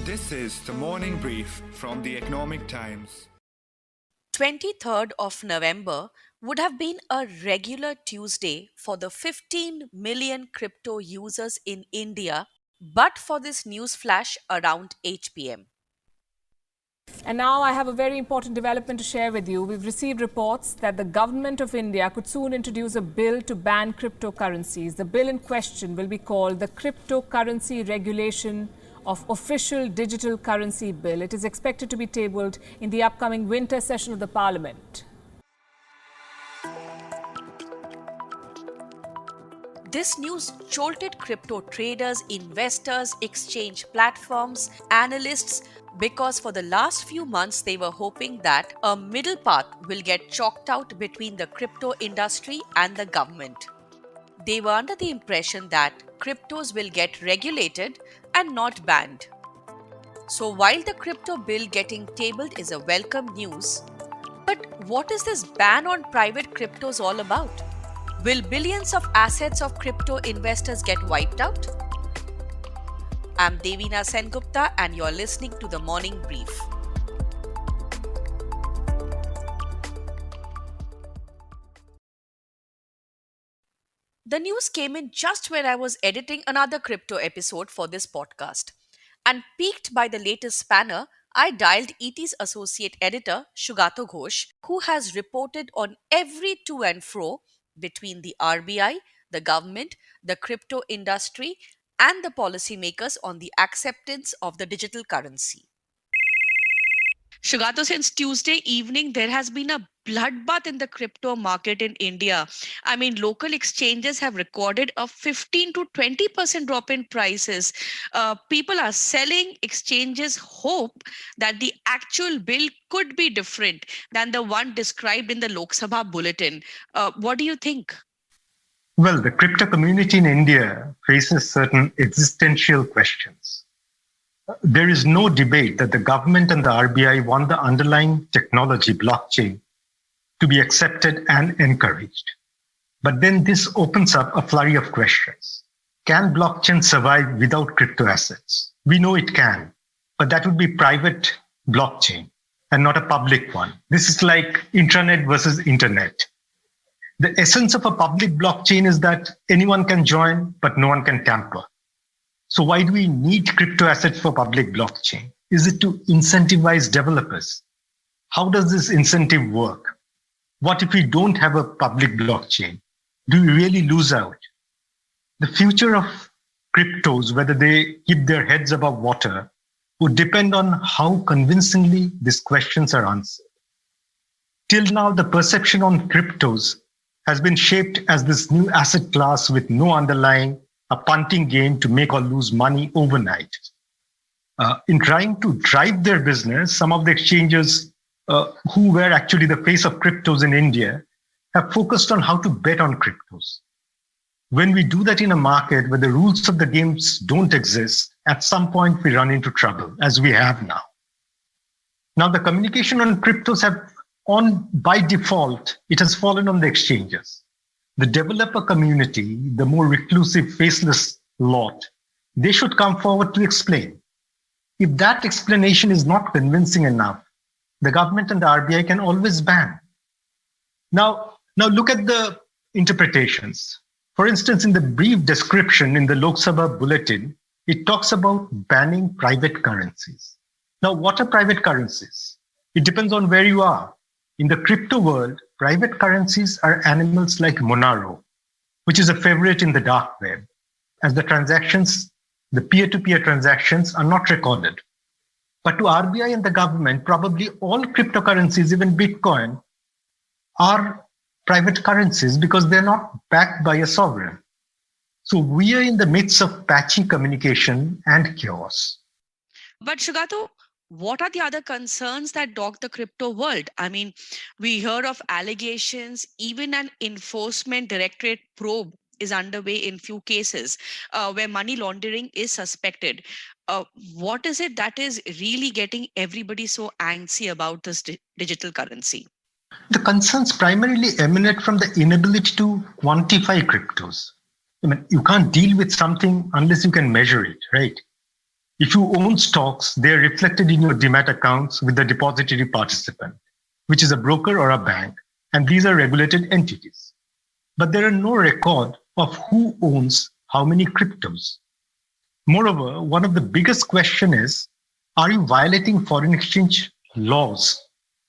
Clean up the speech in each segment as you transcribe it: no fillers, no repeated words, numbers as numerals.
This is the morning brief from the Economic Times. 23rd of November would have been a regular Tuesday for the 15 million crypto users in India, but for this news flash around 8 pm. And now I have a very important development to share with you. We've received reports that the government of India could soon introduce a bill to ban cryptocurrencies. The bill in question will be called the Cryptocurrency Regulation of Official Digital Currency Bill. It is expected to be tabled in the upcoming winter session of the Parliament. This news jolted crypto traders, investors, exchange platforms, analysts, because for the last few months they were hoping that a middle path will get chalked out between the crypto industry and the government. They were under the impression that cryptos will get regulated and not banned. So while the crypto bill getting tabled is a welcome news, but what is this ban on private cryptos all about? Will billions of assets of crypto investors get wiped out? I'm Devina Sengupta and you're listening to the Morning Brief. The news came in just when I was editing another crypto episode for this podcast. And piqued by the latest spanner, I dialed ET's associate editor, Sugata Ghosh, who has reported on every to and fro between the RBI, the government, the crypto industry, and the policymakers on the acceptance of the digital currency. Shugato, since Tuesday evening, there has been a bloodbath in the crypto market in India. I mean, local exchanges have recorded a 15 to 20% drop in prices. People are selling. Exchanges hope that the actual bill could be different than the one described in the Lok Sabha bulletin. What do you think? Well, the crypto community in India faces certain existential questions. There is no debate that the government and the RBI want the underlying technology, blockchain, to be accepted and encouraged. But then this opens up a flurry of questions. Can blockchain survive without crypto assets? We know it can, but that would be private blockchain and not a public one. This is like intranet versus internet. The essence of a public blockchain is that anyone can join, but no one can tamper. So why do we need crypto assets for public blockchain? Is it to incentivize developers? How does this incentive work? What if we don't have a public blockchain? Do we really lose out? The future of cryptos, whether they keep their heads above water, would depend on how convincingly these questions are answered. Till now, the perception on cryptos has been shaped as this new asset class with no underlying, a punting game to make or lose money overnight. In trying to drive their business, some of the exchanges who were actually the face of cryptos in India have focused on how to bet on cryptos. When we do that in a market where the rules of the games don't exist, at some point we run into trouble, as we have now. Now, the communication on cryptos by default, it has fallen on the exchanges. The developer community, the more reclusive, faceless lot, they should come forward to explain. If that explanation is not convincing enough, the government and the RBI can always ban. Now look at the interpretations. For instance, in the brief description in the Lok Sabha bulletin, it talks about banning private currencies. Now, what are private currencies? It depends on where you are. In the crypto world, private currencies are animals like Monero, which is a favorite in the dark web, as the peer-to-peer transactions are not recorded. But to RBI and the government, probably all cryptocurrencies, even Bitcoin, are private currencies because they're not backed by a sovereign. So we are in the midst of patchy communication and chaos. But Shugato, what are the other concerns that dog the crypto world? I mean, we hear of allegations, even an enforcement directorate probe is underway in few cases where money laundering is suspected. What is it that is really getting everybody so antsy about this digital currency? The concerns primarily emanate from the inability to quantify cryptos. I mean, you can't deal with something unless you can measure it, right? If you own stocks, they are reflected in your demat accounts with the depository participant, which is a broker or a bank, and these are regulated entities. But there are no record of who owns how many cryptos. Moreover, one of the biggest questions is, are you violating foreign exchange laws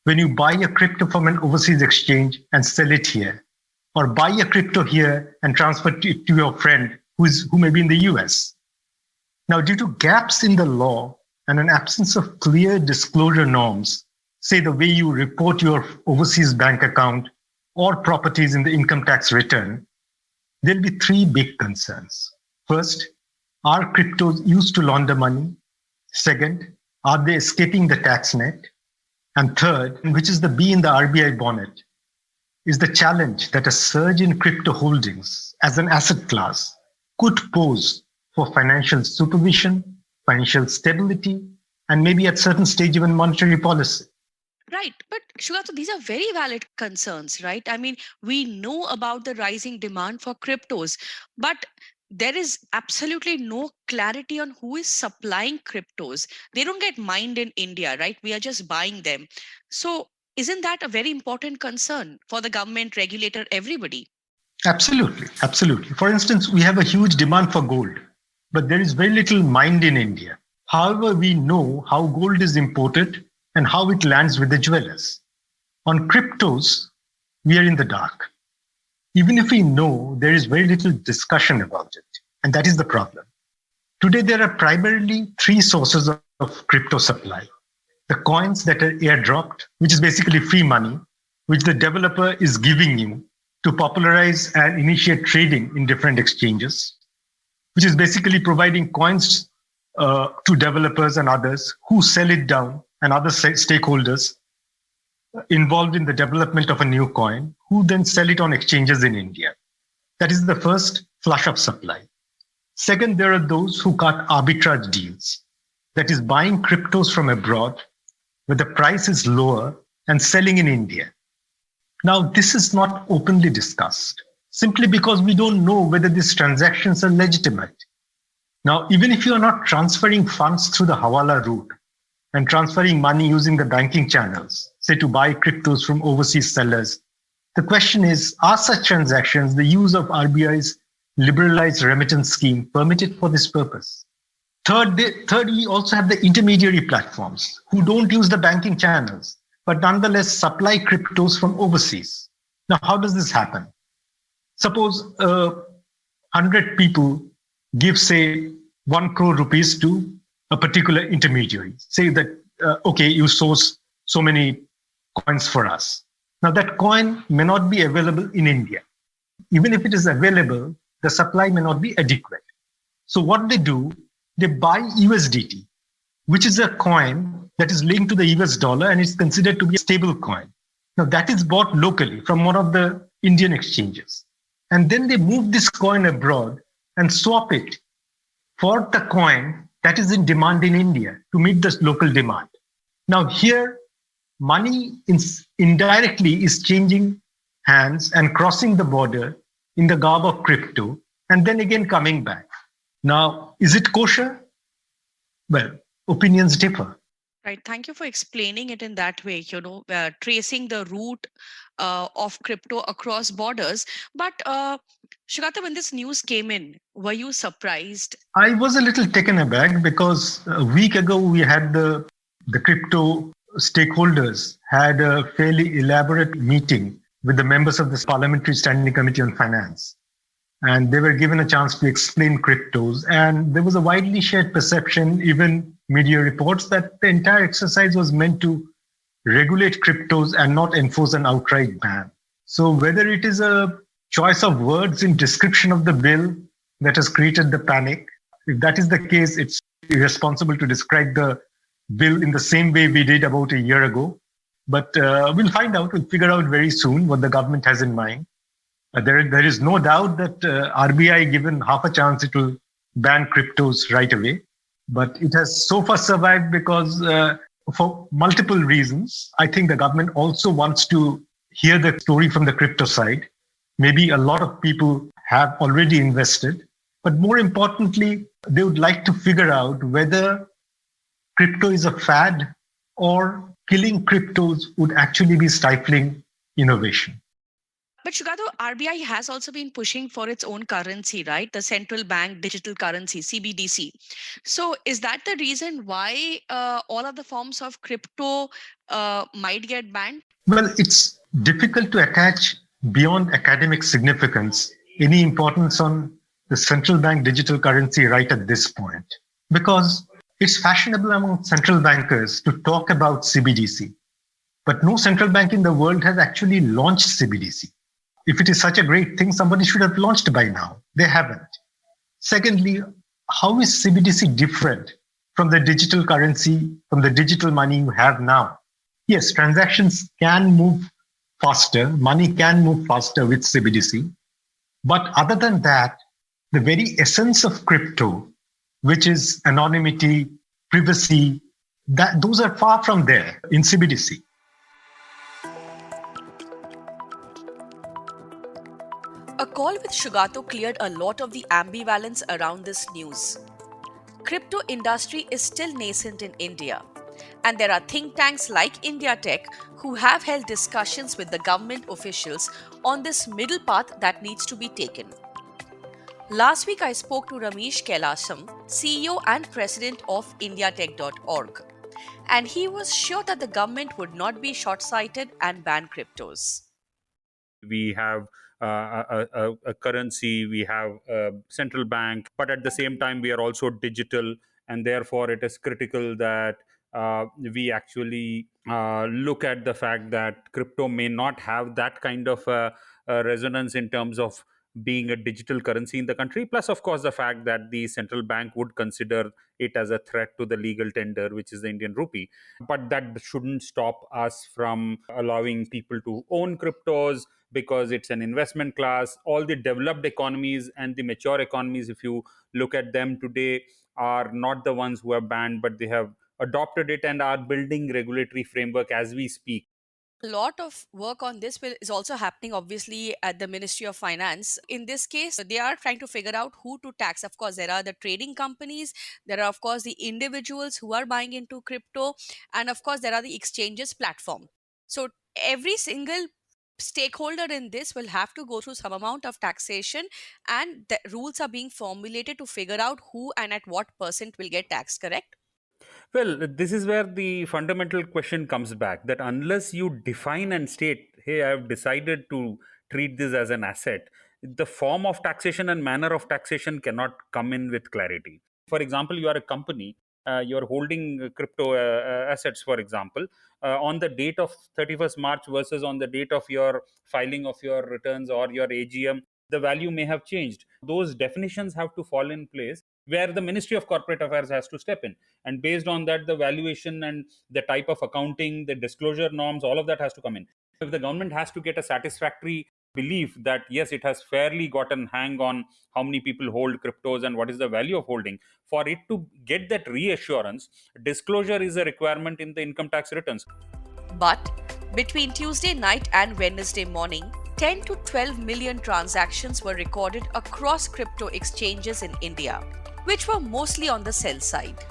when you buy a crypto from an overseas exchange and sell it here? Or buy a crypto here and transfer it to your friend who may be in the US? Now, due to gaps in the law and an absence of clear disclosure norms, say the way you report your overseas bank account or properties in the income tax return, there'll be three big concerns. First, are cryptos used to launder money? Second, are they escaping the tax net? And third, which is the bee in the RBI bonnet, is the challenge that a surge in crypto holdings as an asset class could pose for financial supervision, financial stability, and maybe at certain stage even monetary policy. Right. But Sugata, these are very valid concerns, right? I mean, we know about the rising demand for cryptos, but there is absolutely no clarity on who is supplying cryptos. They don't get mined in India, right? We are just buying them. So isn't that a very important concern for the government, regulator, everybody? Absolutely, absolutely. For instance, we have a huge demand for gold, but there is very little mined in India. However, we know how gold is imported and how it lands with the jewelers. On cryptos, we are in the dark. Even if we know, there is very little discussion about it. And that is the problem. Today, there are primarily three sources of crypto supply. The coins that are airdropped, which is basically free money, which the developer is giving you to popularize and initiate trading in different exchanges, which is basically providing coins to developers and others who sell it down, and other stakeholders involved in the development of a new coin, who then sell it on exchanges in India. That is the first flush of supply. Second, there are those who cut arbitrage deals, that is buying cryptos from abroad where the price is lower and selling in India. Now, this is not openly discussed, simply because we don't know whether these transactions are legitimate. Now, even if you are not transferring funds through the Hawala route and transferring money using the banking channels, say to buy cryptos from overseas sellers, the question is, are such transactions, the use of RBI's liberalized remittance scheme, permitted for this purpose? Third, we also have the intermediary platforms who don't use the banking channels, but nonetheless supply cryptos from overseas. Now, how does this happen? Suppose 100 people give, say, 1 crore rupees to a particular intermediary. Say that, okay, you source so many coins for us. Now, that coin may not be available in India. Even if it is available, the supply may not be adequate. So what they do, they buy USDT, which is a coin that is linked to the US dollar and is considered to be a stable coin. Now, that is bought locally from one of the Indian exchanges. And then they move this coin abroad and swap it for the coin that is in demand in India to meet the local demand. Now, here, money indirectly is changing hands and crossing the border in the garb of crypto, and then again coming back. Now, is it kosher? Well, opinions differ. Right. Thank you for explaining it in that way, tracing the route of crypto across borders. But Sugata, when this news came in, were you surprised? I was a little taken aback because a week ago we had the crypto stakeholders had a fairly elaborate meeting with the members of this Parliamentary Standing Committee on Finance. And they were given a chance to explain cryptos. And there was a widely shared perception, even media reports, that the entire exercise was meant to regulate cryptos and not enforce an outright ban. So whether it is a choice of words in description of the bill that has created the panic, if that is the case, it's irresponsible to describe the bill in the same way we did about a year ago. But we'll find out, we'll figure out very soon what the government has in mind. There is no doubt that RBI, given half a chance, it will ban cryptos right away. But it has so far survived because for multiple reasons. I think the government also wants to hear the story from the crypto side. Maybe a lot of people have already invested. But more importantly, They would like to figure out whether crypto is a fad or killing cryptos would actually be stifling innovation. But Sugata, RBI has also been pushing for its own currency, right? The central bank digital currency, CBDC. So is that the reason why all of the forms of crypto might get banned? Well, it's difficult to attach beyond academic significance any importance on the central bank digital currency right at this point, because it's fashionable among central bankers to talk about CBDC, but no central bank in the world has actually launched CBDC. If it is such a great thing, somebody should have launched by now. They haven't. Secondly, how is CBDC different from the digital currency, from the digital money you have now? Yes, transactions can move faster, money can move faster with CBDC. But other than that, the very essence of crypto, which is anonymity, privacy, those are far from there in CBDC. A call with Sugata cleared a lot of the ambivalence around this news. Crypto industry is still nascent in India, and there are think tanks like India Tech who have held discussions with the government officials on this middle path that needs to be taken. Last week I spoke to Rameesh Kailasam, CEO and president of indiatech.org, and he was sure that the government would not be short-sighted and ban cryptos. We have a currency, we have a central bank, but at the same time, we are also digital, and therefore it is critical that we actually look at the fact that crypto may not have that kind of resonance in terms of being a digital currency in the country. Plus, of course, the fact that the central bank would consider it as a threat to the legal tender, which is the Indian rupee. But that shouldn't stop us from allowing people to own cryptos, because it's an investment class. All the developed economies and the mature economies, if you look at them today, are not the ones who have banned, but they have adopted it and are building regulatory framework as we speak. A lot of work on this is also happening, obviously, at the Ministry of Finance. In this case, they are trying to figure out who to tax. Of course, there are the trading companies, there are, of course, the individuals who are buying into crypto, and of course, there are the exchanges platform. So, every single stakeholder in this will have to go through some amount of taxation, and the rules are being formulated to figure out who and at what percent will get taxed, correct? Well, this is where the fundamental question comes back, that unless you define and state, hey, I have decided to treat this as an asset, the form of taxation and manner of taxation cannot come in with clarity. For example, you are a company, you're holding crypto assets, for example, on the date of 31st March versus on the date of your filing of your returns or your AGM, the value may have changed. Those definitions have to fall in place, where the Ministry of Corporate Affairs has to step in. And based on that, the valuation and the type of accounting, the disclosure norms, all of that has to come in. If the government has to get a satisfactory belief that, yes, it has fairly gotten hang on how many people hold cryptos and what is the value of holding, for it to get that reassurance, disclosure is a requirement in the income tax returns. But between Tuesday night and Wednesday morning, 10 to 12 million transactions were recorded across crypto exchanges in India, which were mostly on the sell side.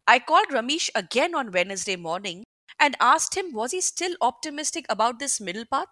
I called Rameesh again on Wednesday morning and asked him, was he still optimistic about this middle path?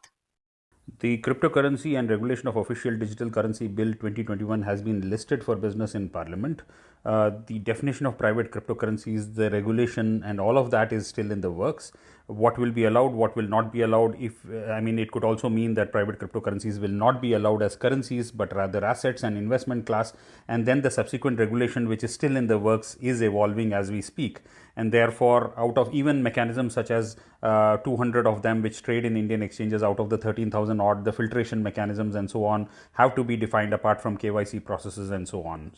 The Cryptocurrency and Regulation of Official Digital Currency Bill 2021 has been listed for business in Parliament. The definition of private cryptocurrencies, the regulation, and all of that is still in the works. What will be allowed, what will not be allowed, it could also mean that private cryptocurrencies will not be allowed as currencies, but rather assets and investment class. And then the subsequent regulation, which is still in the works, is evolving as we speak. And therefore, out of even mechanisms such as 200 of them which trade in Indian exchanges out of the 13,000 odd, the filtration mechanisms and so on have to be defined apart from KYC processes and so on.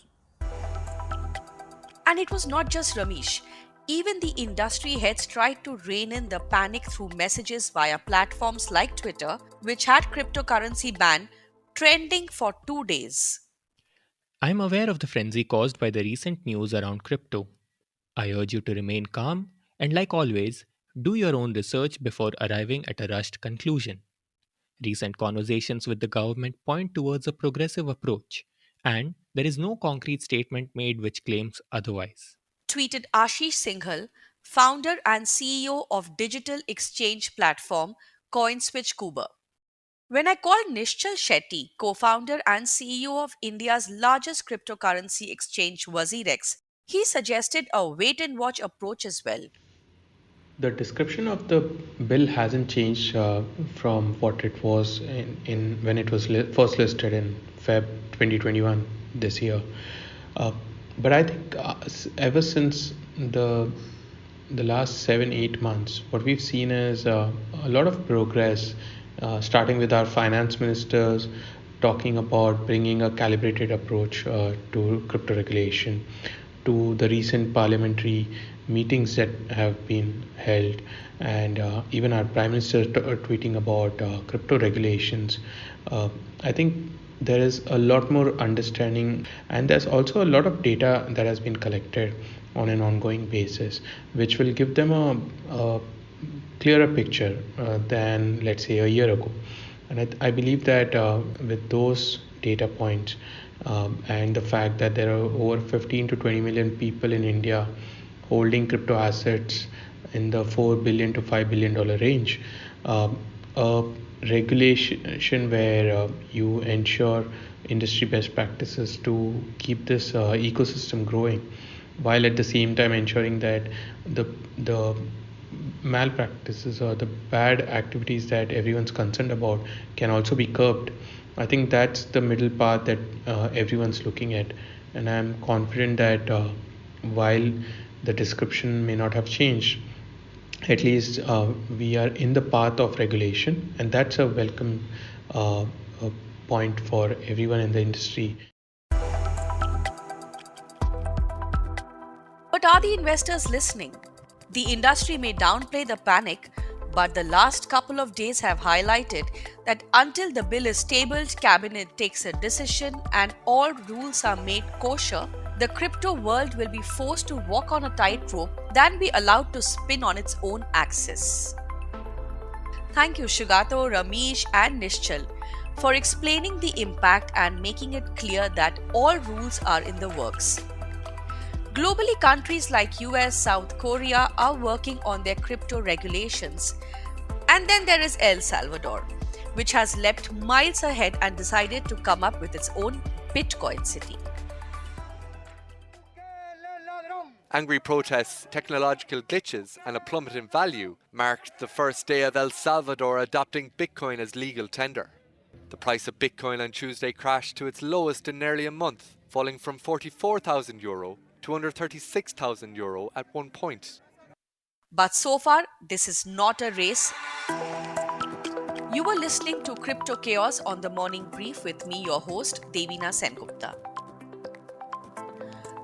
And it was not just Rameesh. Even the industry heads tried to rein in the panic through messages via platforms like Twitter, which had cryptocurrency ban trending for 2 days. I'm aware of the frenzy caused by the recent news around crypto. I urge you to remain calm and, like always, do your own research before arriving at a rushed conclusion. Recent conversations with the government point towards a progressive approach, and there is no concrete statement made which claims otherwise. Tweeted Ashish Singhal, founder and CEO of digital exchange platform CoinSwitch Kuber. When I called Nischal Shetty, co-founder and CEO of India's largest cryptocurrency exchange WazirX, he suggested a wait-and-watch approach as well. The description of the bill hasn't changed from what it was in when it was first listed in Feb 2021 this year. But I think ever since the last 7-8 months, what we've seen is a lot of progress, starting with our finance ministers talking about bringing a calibrated approach to crypto regulation, to the recent parliamentary meetings that have been held, and even our prime minister tweeting about crypto regulations. I think there is a lot more understanding, and there's also a lot of data that has been collected on an ongoing basis, which will give them a clearer picture than, let's say, a year ago. And I believe that with those data points and the fact that there are over 15 to 20 million people in India holding crypto assets in the $4 billion to $5 billion range, a regulation where you ensure industry best practices to keep this ecosystem growing, while at the same time ensuring that the malpractices or the bad activities that everyone's concerned about can also be curbed. I think that's the middle path that everyone's looking at, and I'm confident that while the description may not have changed, at least we are in the path of regulation, and that's a welcome point for everyone in the industry. But are the investors listening? The industry may downplay the panic, but the last couple of days have highlighted that until the bill is tabled, cabinet takes a decision, and all rules are made kosher, the crypto world will be forced to walk on a tightrope than be allowed to spin on its own axis. Thank you, Sugata, Rameesh, and Nischal, for explaining the impact and making it clear that all rules are in the works. Globally, countries like US, South Korea are working on their crypto regulations. And then there is El Salvador, which has leapt miles ahead and decided to come up with its own Bitcoin city. Angry protests, technological glitches and a plummet in value marked the first day of El Salvador adopting Bitcoin as legal tender. The price of Bitcoin on Tuesday crashed to its lowest in nearly a month, falling from €44,000 to under €36,000 at one point. But so far, this is not a race. You were listening to Crypto Chaos on the Morning Brief with me, your host, Devina Sengupta.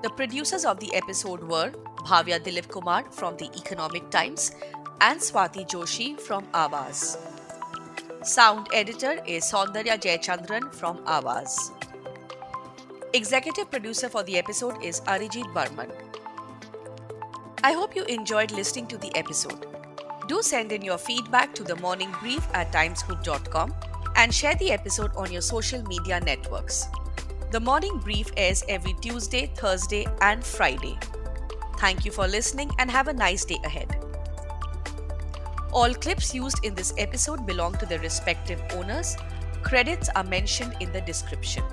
The producers of the episode were Bhavya Dilip Kumar from the Economic Times and Swati Joshi from Awaz. Sound editor is Saundarya Jayachandran from Awaz. Executive producer for the episode is Arijit Barman. I hope you enjoyed listening to the episode. Do send in your feedback to themorningbrief@timescoop.com and share the episode on your social media networks. The Morning Brief airs every Tuesday, Thursday, and Friday. Thank you for listening and have a nice day ahead. All clips used in this episode belong to their respective owners. Credits are mentioned in the description.